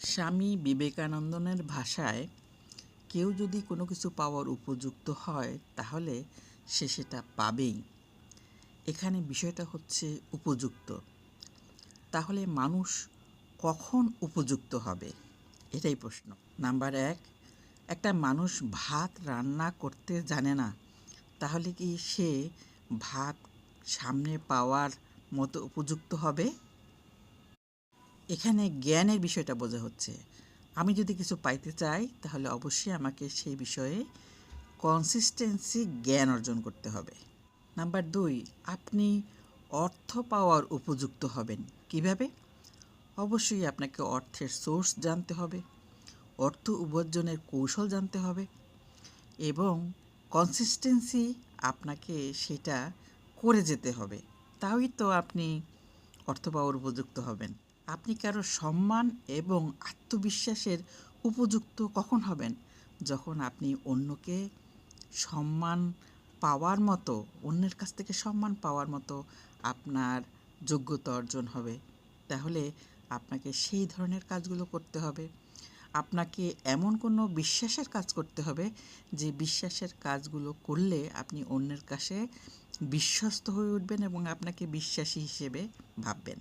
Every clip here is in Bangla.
স্বামী বিবেকানন্দের ভাষায় কেউ যদি কোনো কিছু পাওয়ার উপযুক্ত হয় তাহলে সে সেটা পাবেই। এখানে বিষয়টা হচ্ছে উপযুক্ত। তাহলে মানুষ কখন উপযুক্ত হবে এটাই প্রশ্ন। নাম্বার ১, একটা মানুষ ভাত রান্না করতে জানে না, তাহলে কি সে ভাত সামনে পাওয়ার মতো উপযুক্ত হবে? এখানে জ্ঞানের বিষয়টা বোঝা হচ্ছে। আমি যদি কিছু পাইতে চাই তাহলে অবশ্যই আমাকে সেই বিষয়ে কনসিস্টেন্সি জ্ঞান অর্জন করতে হবে। নাম্বার ২, আপনি অর্থ পাওয়ার উপযুক্ত হবেন কিভাবে? অবশ্যই আপনাকে অর্থের সোর্স জানতে হবে, অর্থ উপার্জনের কৌশল জানতে হবে এবং কনসিস্টেন্সি আপনাকে সেটা করে যেতে হবে। তাই তো আপনি অর্থ পাওয়ার উপযুক্ত হবেন। আপনি কারো সম্মান এবং আত্মবিশ্বাসের উপযুক্ত কখন হবেন? যখন আপনি অন্যকে সম্মান পাওয়ার মতো, অন্যের কাছ থেকে সম্মান পাওয়ার মতো আপনার যোগ্যতা অর্জন হবে। তাহলে আপনাকে সেই ধরনের কাজগুলো করতে হবে। আপনাকে এমন কোনো বিশ্বাসের কাজ করতে হবে যে বিশ্বাসের কাজগুলো করলে আপনি অন্যের কাছে বিশ্বস্ত হয়ে উঠবেন এবং আপনাকে বিশ্বাসী হিসেবে ভাববেন।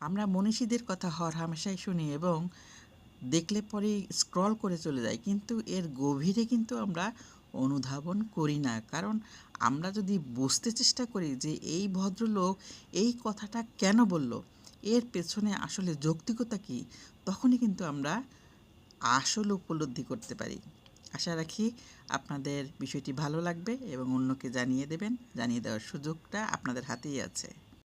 আমরা মনীষীদের কথা হরহামেশাই শুনি এবং দেখলে পরেই স্ক্রল করে চলে যাই, কিন্তু এর গভীরে কিন্তু আমরা অনুধাবন করি না। কারণ আমরা যদি বুঝতে চেষ্টা করি যে এই ভদ্রলোক এই কথাটা কেন বলল, এর পেছনে আসলে যৌক্তিকতা কী, তখনই কিন্তু আমরা আসল উপলব্ধি করতে পারি। আশা রাখি আপনাদের বিষয়টি ভালো লাগবে এবং অন্যকে জানিয়ে দেবেন। জানিয়ে দেওয়ার সুযোগটা আপনাদের হাতেই আছে।